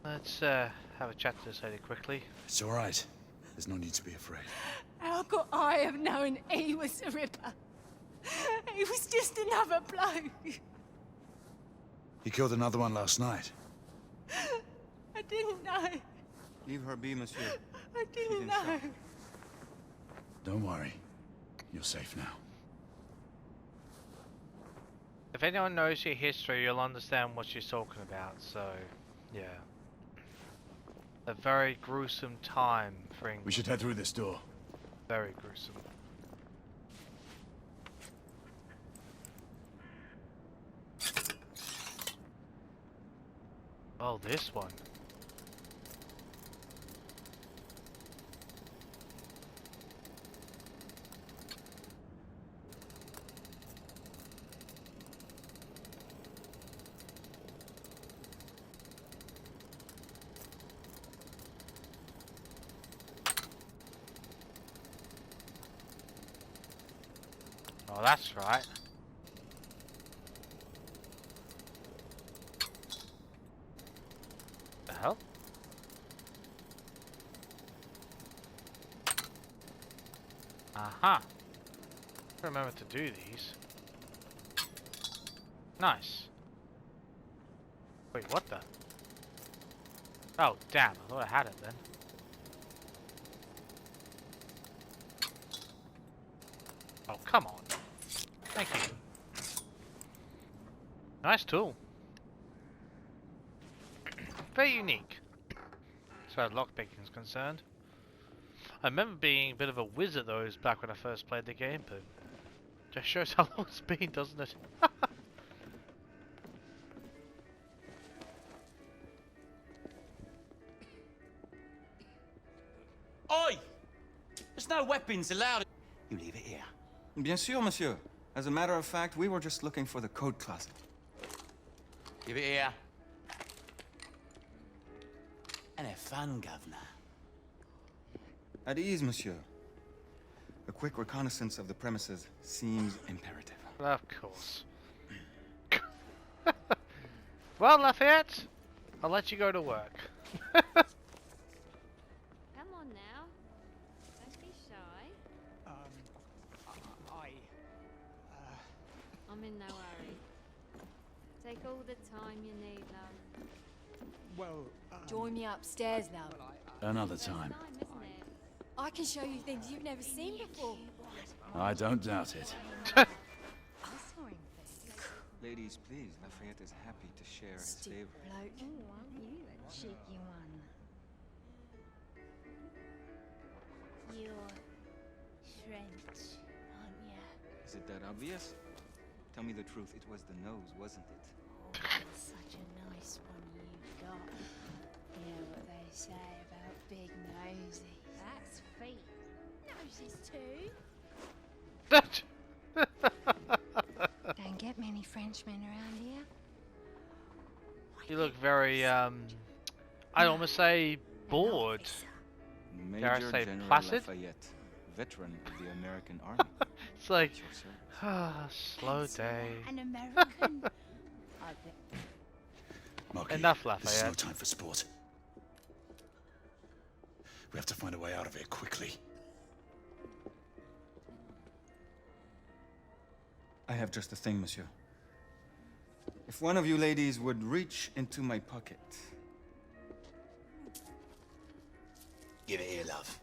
Let's have a chat to this lady quickly. It's all right. There's no need to be afraid. How could I have known he was the Ripper? He was just another bloke. He killed another one last night. I didn't know. Leave her be, monsieur. I didn't know. Don't worry. You're safe now. If anyone knows your history, you'll understand what she's talking about, so, yeah. A very gruesome time for England. We should head through this door. Very gruesome. Oh, this one. Oh, that's right. The hell? Aha. Remember to do these. Nice. Wait, what the? Oh, damn. I thought I had it then. Oh, come on. Thank you. Nice tool. Very unique, as far as lockpicking is concerned. I remember being a bit of a whiz at those back when I first played the game, but just shows how long it's been, doesn't it? Oi! There's no weapons allowed. You leave it here. Bien sûr, monsieur. As a matter of fact, we were just looking for the coat closet. Give it here. And have fun, governor. At ease, monsieur. A quick reconnaissance of the premises seems imperative. Of course. Well, Lafayette, I'll let you go to work. Come on now. Don't be shy. I'm in no hurry. Take all the time you need, love. Well, join me upstairs now. Another First time. time, isn't it? I can show you things you've never seen before. I don't doubt it. Ladies, please. Lafayette is happy to share his Stupid favor. bloke. Oh, aren't you a cheeky one? You're French, aren't you? Is it that obvious? Tell me the truth. It was the nose, wasn't it? Oh, such a nice one you've got. You know what they say about big noses. That's feet. Noses too. That. Don't get many Frenchmen around here. You look very, I'd almost say bored. Dare I Major say General placid? Lafayette, veteran of the American Army. It's like, Sure, sir. slow day. An American. Marquis, Enough, this is no Lafayette. time for sport. We have to find a way out of here quickly. I have just the thing, monsieur. If one of you ladies would reach into my pocket. Give it here, love.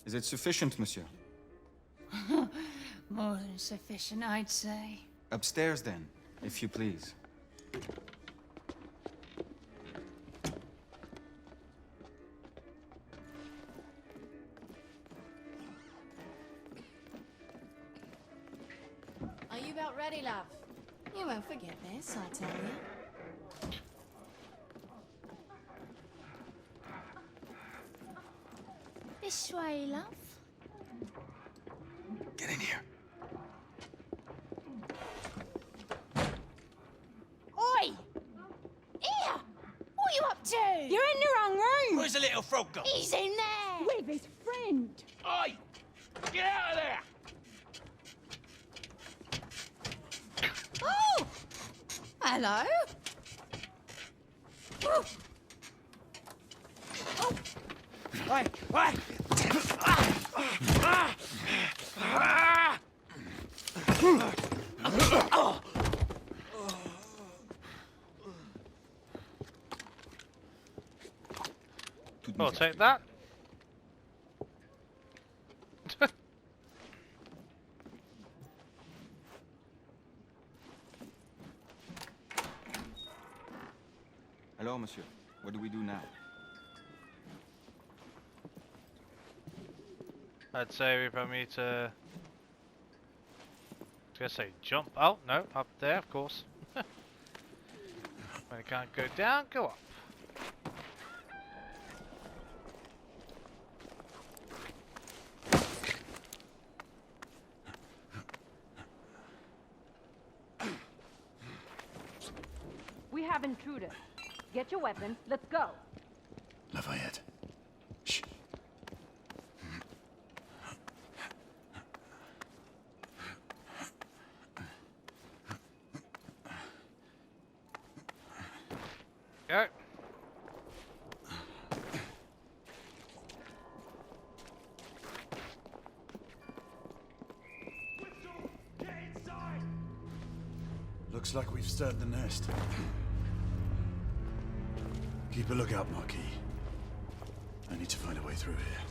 Is it sufficient, monsieur? More than sufficient, I'd say. Upstairs, then, if you please. Are you about ready, love? You won't forget this, I tell you. This way, love. Get in here. Oi! Here! What are you up to? You're in the wrong room! Where's the little frog gone? He's in there! With his friend! Oi! Get out of there! Oh! Hello? I'll take that. Hello, monsieur. What do we do now? I'd say we probably need to. I was gonna say jump. Oh no, up there, of course. When it can't go down, go up. We have intruders. Get your weapons. Let's go. Lafayette. Shh. Go. Looks like we've stirred the nest. Keep a lookout, Marquis. I need to find a way through here.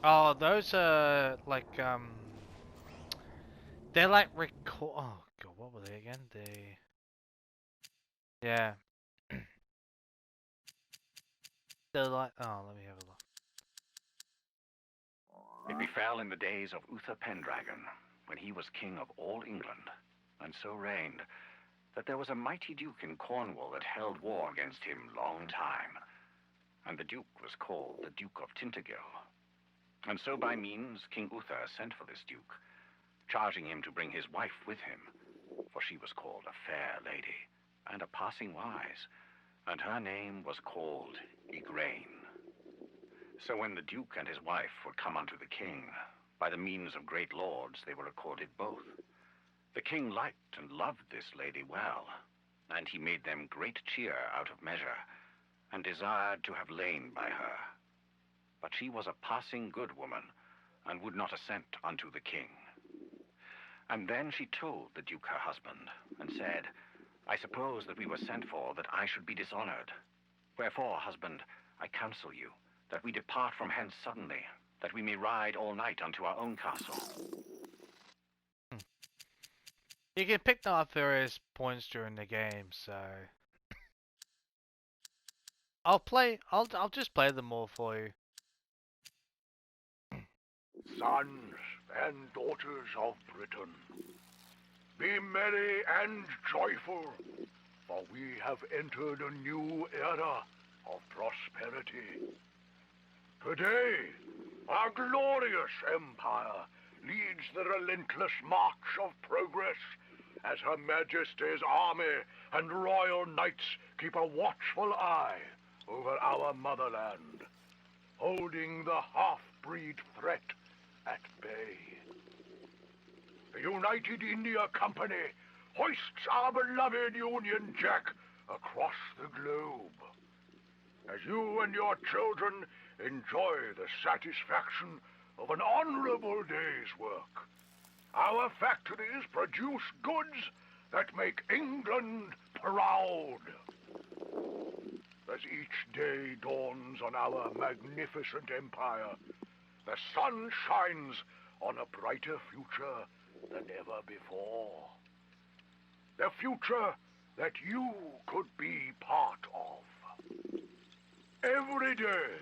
Oh, those are like they're like record. Oh god, what were they again? Yeah. They're like. Oh, let me have a look. It befell in the days of Uther Pendragon, when he was king of all England, and so reigned, that there was a mighty duke in Cornwall that held war against him long time. And the duke was called the Duke of Tintagel. And so by means King Uther sent for this duke, charging him to bring his wife with him, for she was called a fair lady, and a passing wise, and her name was called Igraine. So when the duke and his wife were come unto the king, by the means of great lords they were accorded both. The king liked and loved this lady well, and he made them great cheer out of measure, and desired to have lain by her. But she was a passing good woman, and would not assent unto the king. And then she told the duke her husband, and said, I suppose that we were sent for that I should be dishonored. Wherefore, husband, I counsel you, that we depart from hence suddenly, that we may ride all night unto our own castle. You can pick up various points during the game, so I'll just play them all for you. Sons and daughters of Britain, be merry and joyful, for we have entered a new era of prosperity. Today, our glorious empire leads the relentless march of progress as Her Majesty's army and royal knights keep a watchful eye over our motherland, holding the half-breed threat at bay. The United India Company hoists our beloved Union Jack across the globe. As you and your children enjoy the satisfaction of an honorable day's work, our factories produce goods that make England proud. As each day dawns on our magnificent empire, the sun shines on a brighter future than ever before. The future that you could be part of. Every day,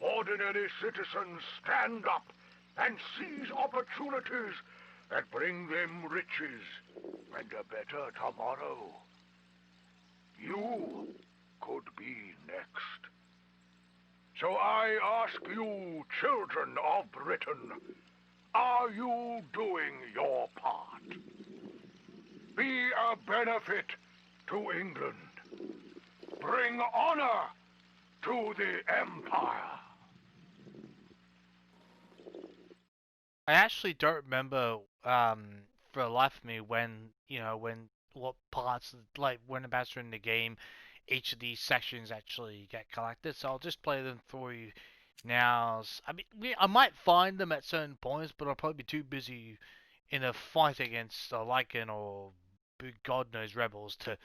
ordinary citizens stand up and seize opportunities that bring them riches and a better tomorrow. You could be next. So I ask you, children of Britain, are you doing your part? Be a benefit to England. Bring honor to the Empire. I actually don't remember for the life of me when what parts like when about in the game each of these sections actually get collected. So I'll just play them through now. I mean, I might find them at certain points, but I'll probably be too busy in a fight against a Lycan or God knows rebels to.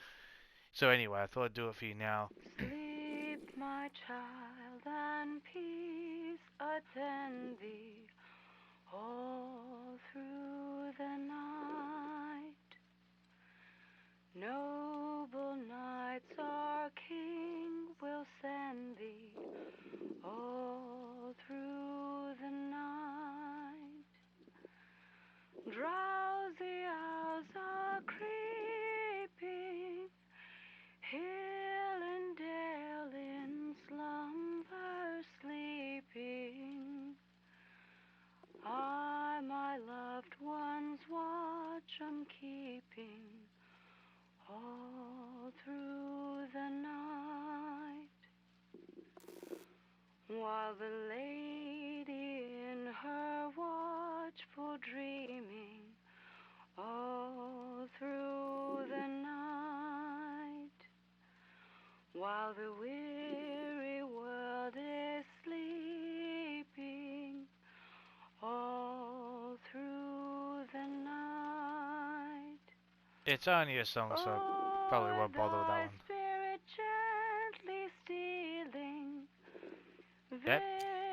So anyway, I thought I'd do it for you now. Sleep, my child, and peace attend thee all through the night. Noble knights, our King will send thee all through the night. Drowsy owls are creeping, hill and dale in slumber sleeping. I, my loved ones, watch 'em keeping all through the night. While the lady in her watchful dreaming all through the night, while the weary world is sleeping all through the night. It's only a song, so probably won't bother with that one. Spirit gently stealing, Yep.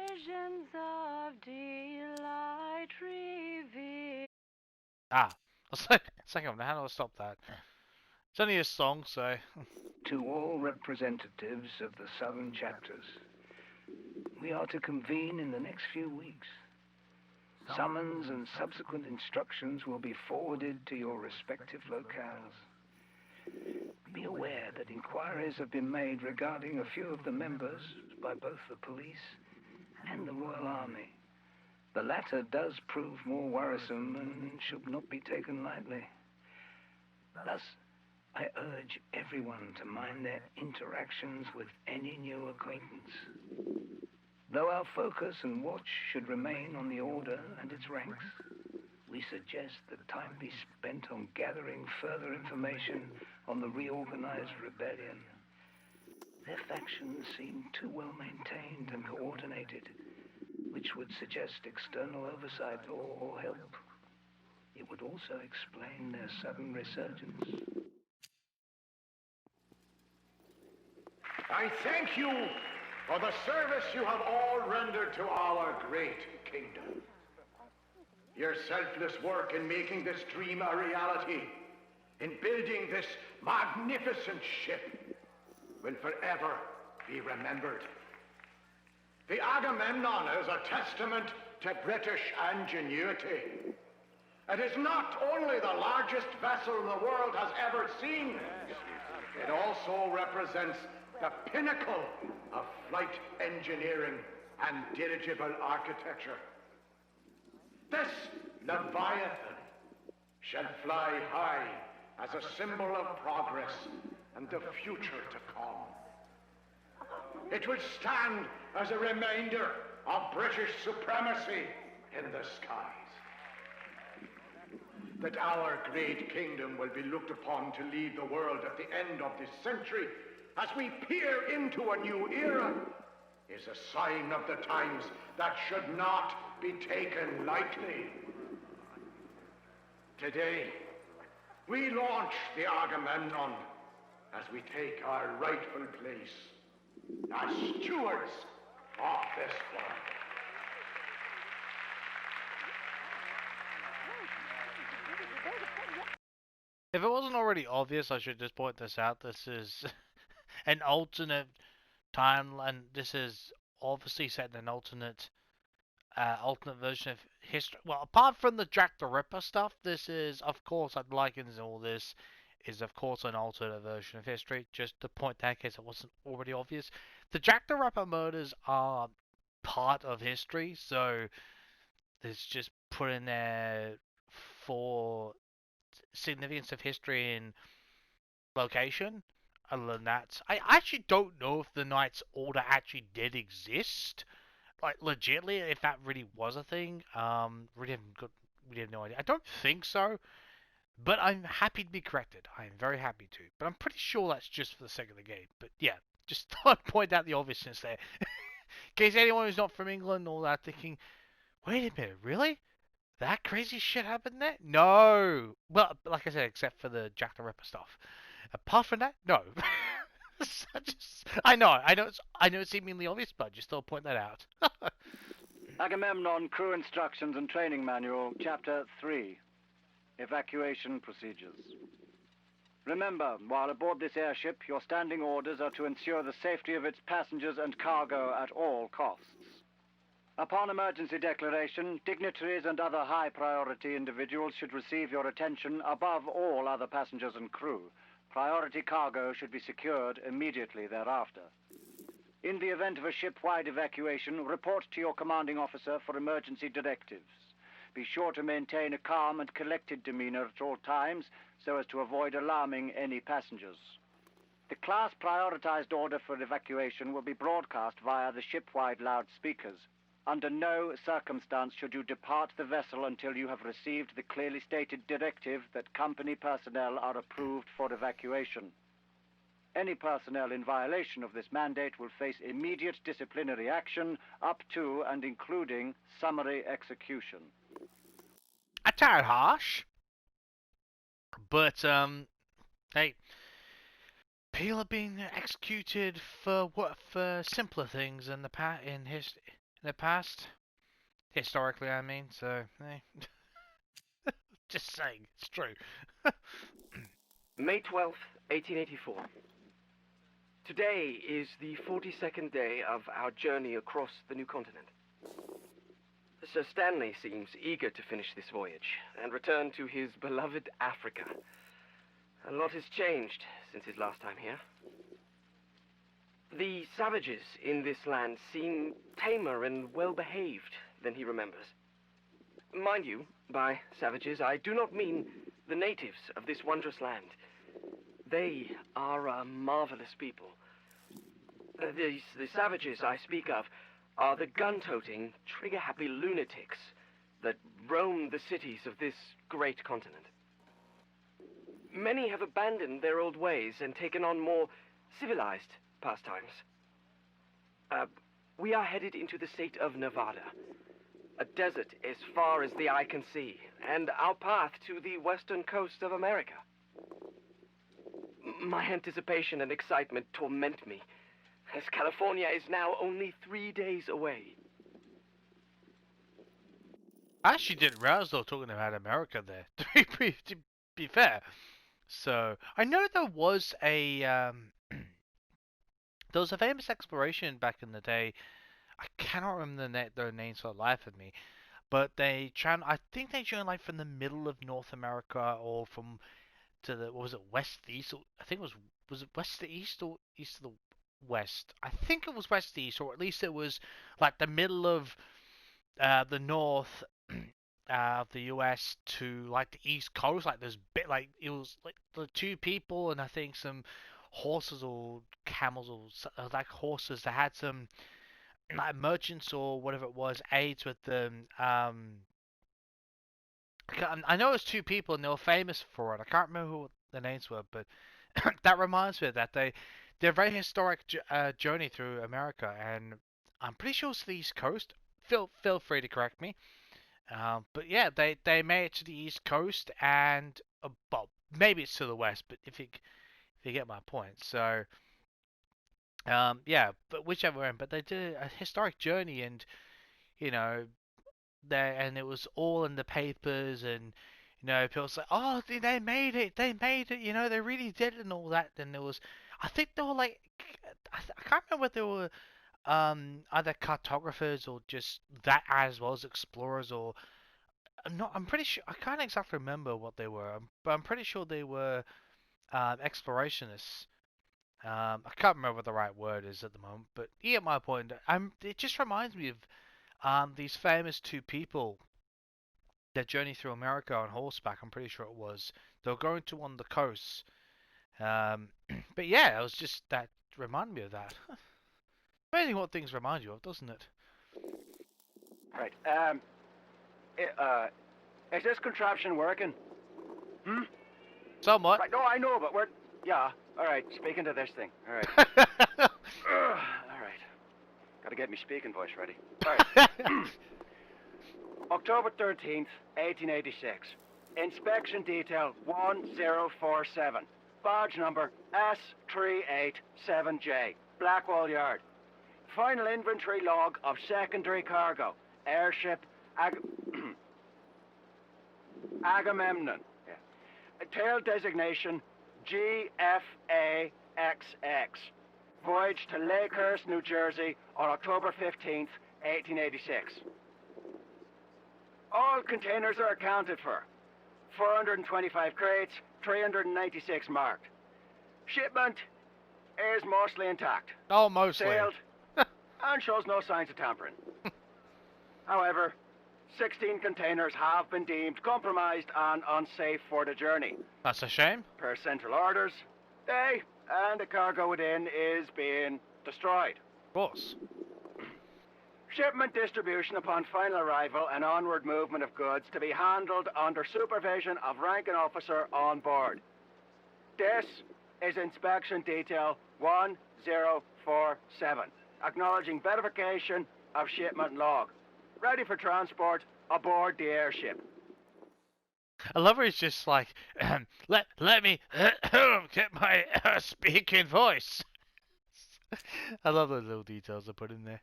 visions of delight reveal. Ah, a second. How do I stop that? It's only a song, so. To all representatives of the southern chapters, we are to convene in the next few weeks. Summons and subsequent instructions will be forwarded to your respective locales. Be aware that inquiries have been made regarding a few of the members by both the police and the Royal Army. The latter does prove more worrisome and should not be taken lightly. Thus, I urge everyone to mind their interactions with any new acquaintance. Though our focus and watch should remain on the Order and its ranks, we suggest that time be spent on gathering further information on the reorganized rebellion. Their factions seem too well maintained and coordinated, which would suggest external oversight or help. It would also explain their sudden resurgence. I thank you for the service you have all rendered to our great kingdom. Your selfless work in making this dream a reality, in building this magnificent ship, will forever be remembered. The Agamemnon is a testament to British ingenuity. It is not only the largest vessel the world has ever seen, it also represents the pinnacle of flight engineering and dirigible architecture. This Leviathan shall fly high as a symbol of progress and the future to come. It will stand as a reminder of British supremacy in the skies. That our great kingdom will be looked upon to lead the world at the end of this century as we peer into a new era is a sign of the times that should not be taken lightly. Today, we launch the Agamemnon as we take our rightful place as stewards of this world. If it wasn't already obvious, I should just point this out. This is an alternate timeline. This is obviously set in an alternate version of history. Well, apart from the Jack the Ripper stuff, this is, of course, I'd likens all this is, of course, an alternate version of history. Just to point that in case it wasn't already obvious. The Jack the Ripper murders are part of history, so it's just put in there for significance of history and location. Other than that, I actually don't know if the Knights Order actually did exist. like legitly if that really was a thing. We have no idea. I don't think so, but I'm happy to be corrected. I am very happy to. But I'm pretty sure that's just for the sake of the game. But yeah, just thought I'd point out the obviousness there. In case anyone who's not from England or that thinking, wait a minute, really? That crazy shit happened there? No. Well, like I said, except for the Jack the Ripper stuff. Apart from that, no. I know it's seemingly obvious, but just thought I'd point that out. Agamemnon Crew Instructions and Training Manual, Chapter 3. Evacuation Procedures. Remember, while aboard this airship, your standing orders are to ensure the safety of its passengers and cargo at all costs. Upon emergency declaration, dignitaries and other high-priority individuals should receive your attention above all other passengers and crew. Priority cargo should be secured immediately thereafter. In the event of a ship-wide evacuation, report to your commanding officer for emergency directives. Be sure to maintain a calm and collected demeanor at all times so as to avoid alarming any passengers. The class prioritized order for evacuation will be broadcast via the ship-wide loudspeakers. Under no circumstance should you depart the vessel until you have received the clearly stated directive that company personnel are approved for evacuation. Any personnel in violation of this mandate will face immediate disciplinary action up to and including summary execution. A tad harsh, but hey, people are being executed for simpler things in the past, historically, I mean. So, hey, just saying, it's true. May 12th, 1884. Today is the 42nd day of our journey across the new continent. Sir Stanley seems eager to finish this voyage and return to his beloved Africa. A lot has changed since his last time here. The savages in this land seem tamer and well-behaved than he remembers. Mind you, by savages, I do not mean the natives of this wondrous land. They are a marvelous people. The savages I speak of are the gun-toting, trigger-happy lunatics that roam the cities of this great continent. Many have abandoned their old ways and taken on more civilized pastimes. We are headed into the state of Nevada, a desert as far as the eye can see, and our path to the western coast of America. My anticipation and excitement torment me, as California is now only 3 days away. I actually didn't realize they were talking about America there, to be fair. So, I know there was a famous exploration back in the day. I cannot remember their names for the life of me. But I think they joined like from the middle of North America or from to the, what was it, west to east? I think it was it west to east or east to the west? I think it was west to east, or at least it was like the middle of the north of the US to like the east coast. Like there's bit like it was like the two people and I think some horses or camels or like horses that had some like merchants or whatever it was aids with them. I know it was two people and they were famous for it. I can't remember who the names were, but that reminds me of that they're a very historic journey through America, and I'm pretty sure it's the East Coast. Feel free to correct me. But yeah, they made it to the East Coast, and well, maybe it's to the West, but if you get my point, so yeah, but whichever end. But they did a historic journey, and you know, and it was all in the papers, and you know, people say, "Oh, they made it! They made it! You know, they really did it," and all that. Then there was, I think they were like, I can't remember whether they were either cartographers or just that as well as explorers, or I'm pretty sure I can't exactly remember what they were, but I'm pretty sure they were explorationists. I can't remember what the right word is at the moment, but you get my point. It just reminds me of these famous two people that journey through America on horseback. I'm pretty sure it was. They were going to one of the coasts. But yeah, it was just that reminded me of that. Amazing what things remind you of, doesn't it? Right. Is this contraption working? Hmm? Somewhat. Right, no, I know, but we're... Yeah, alright, speaking to this thing. Alright. Alright. Gotta get me speaking voice ready. Alright. October 13th, 1886. Inspection detail 1047. Badge number S387J. Blackwall Yard. Final inventory log of secondary cargo. Airship Agamemnon. Yeah. Tail designation GFAXX. Voyage to Lakehurst, New Jersey on October 15th, 1886. All containers are accounted for. 425 crates, 396 marked. Shipment is mostly intact. Oh, mostly. Sailed and shows no signs of tampering. However, 16 containers have been deemed compromised and unsafe for the journey. That's a shame. Per central orders, they and the cargo within is being destroyed. Of course. Shipment distribution upon final arrival and onward movement of goods to be handled under supervision of ranking officer on board. This is inspection detail 1047, acknowledging verification of shipment log. Ready for transport aboard the airship. I love where he's just like, let me get my speaking voice. I love those little details I put in there.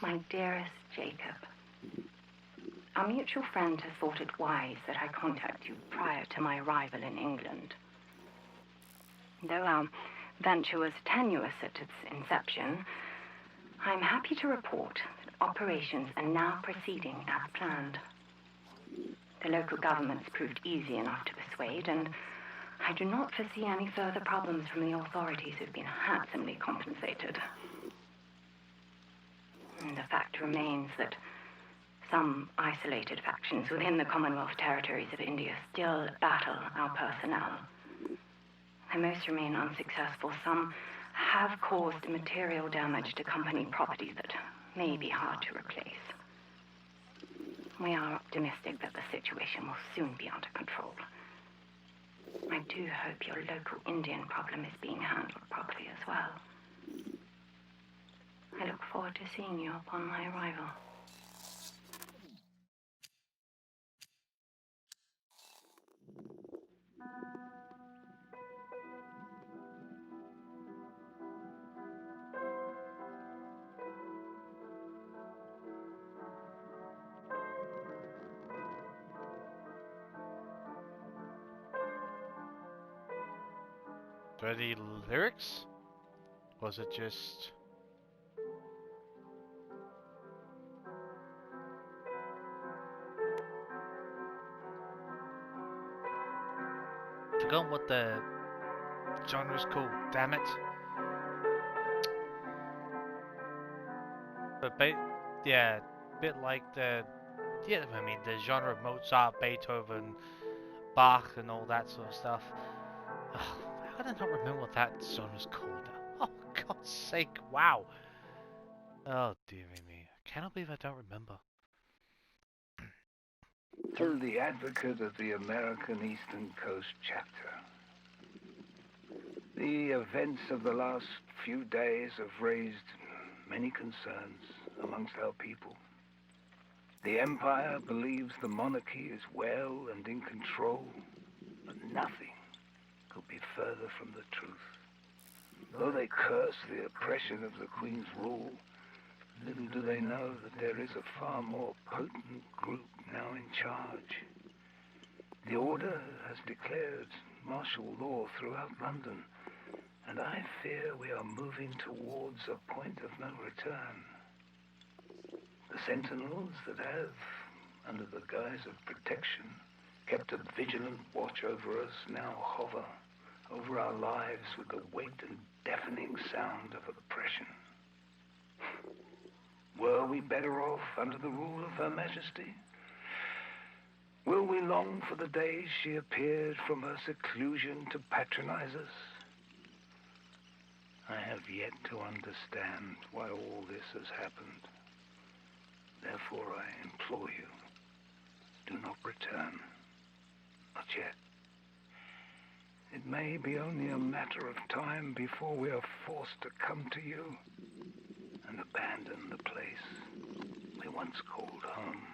My dearest Jacob, our mutual friend has thought it wise that I contact you prior to my arrival in England. Though our venture was tenuous at its inception, I'm happy to report that operations are now proceeding as planned. The local government's proved easy enough to persuade, and I do not foresee any further problems from the authorities who've been handsomely compensated. And the fact remains that some isolated factions within the Commonwealth territories of India still battle our personnel. Though most remain unsuccessful, some have caused material damage to company property that may be hard to replace. We are optimistic that the situation will soon be under control. I do hope your local Indian problem is being handled properly as well. I look forward to seeing you upon my arrival. Are there any lyrics? Was it just... Forgotten what the genre's called, damn it. But yeah, a bit like the genre of Mozart, Beethoven, Bach and all that sort of stuff. How can I not remember what that genre's called? Oh, God's sake, wow. Oh, dear me. I cannot believe I don't remember. To the advocate of the American Eastern Coast chapter. The events of the last few days have raised many concerns amongst our people. The Empire believes the monarchy is well and in control, but nothing could be further from the truth. Though they curse the oppression of the Queen's rule, little do they know that there is a far more potent group now in charge. The Order has declared martial law throughout London, and I fear we are moving towards a point of no return. The sentinels that have, under the guise of protection, kept a vigilant watch over us now hover over our lives with the weight and deafening sound of oppression. Were we better off under the rule of Her Majesty? Will we long for the days she appeared from her seclusion to patronize us? I have yet to understand why all this has happened. Therefore, I implore you, do not return. Not yet. It may be only a matter of time before we are forced to come to you and abandon the place we once called home.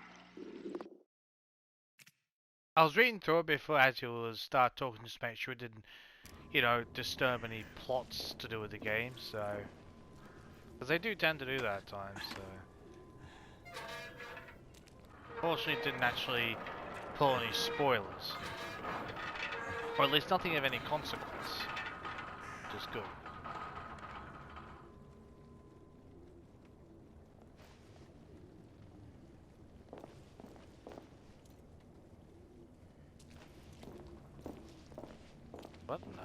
I was reading through it before as you was start talking just to make sure it didn't, you know, disturb any plots to do with the game, so... Because they do tend to do that at times, so... Fortunately it didn't actually pull any spoilers. Or at least nothing of any consequence. Which is good. What in the...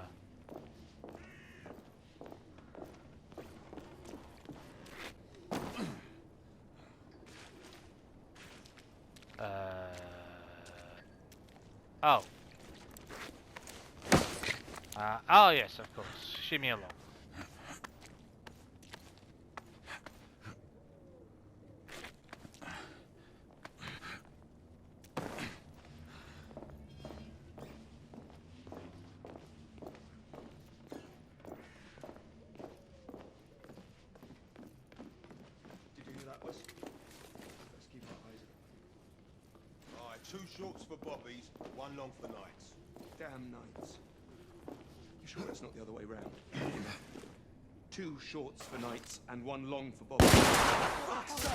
Oh. Oh yes, of course. Shimmy along. Did you hear that, Wes? Let's keep our eyes open. Alright, 2 shorts for bobbies, 1 long for nights. Damn nights. You sure that's not the other way round? 2 shorts for nights and 1 long for bobbies. Fuck's sake!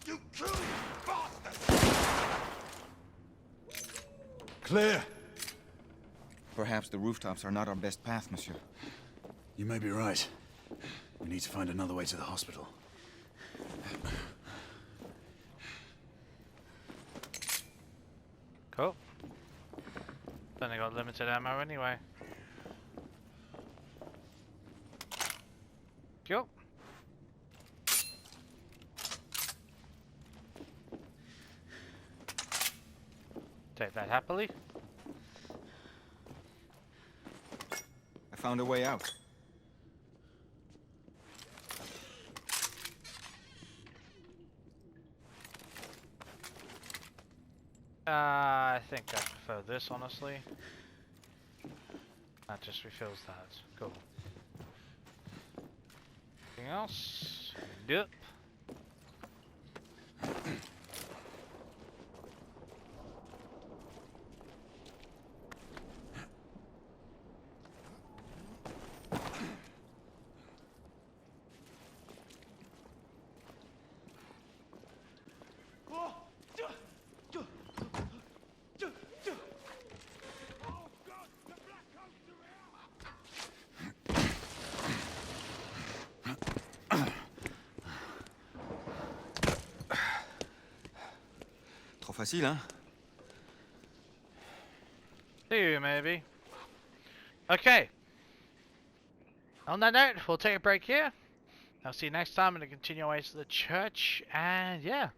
You killed bastard! Clear! Perhaps the rooftops are not our best path, monsieur. You may be right. We need to find another way to the hospital. Cool. Then I got limited ammo anyway. Cool. Take that happily. I found a way out. I think I prefer this, honestly. That just refills that. Cool. Anything else? Yep. Trop facile, hein? See you, maybe. Okay. On that note, we'll take a break here. I'll see you next time in the continuation of the church. And yeah,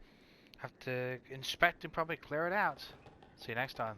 have to inspect and probably clear it out. See you next time.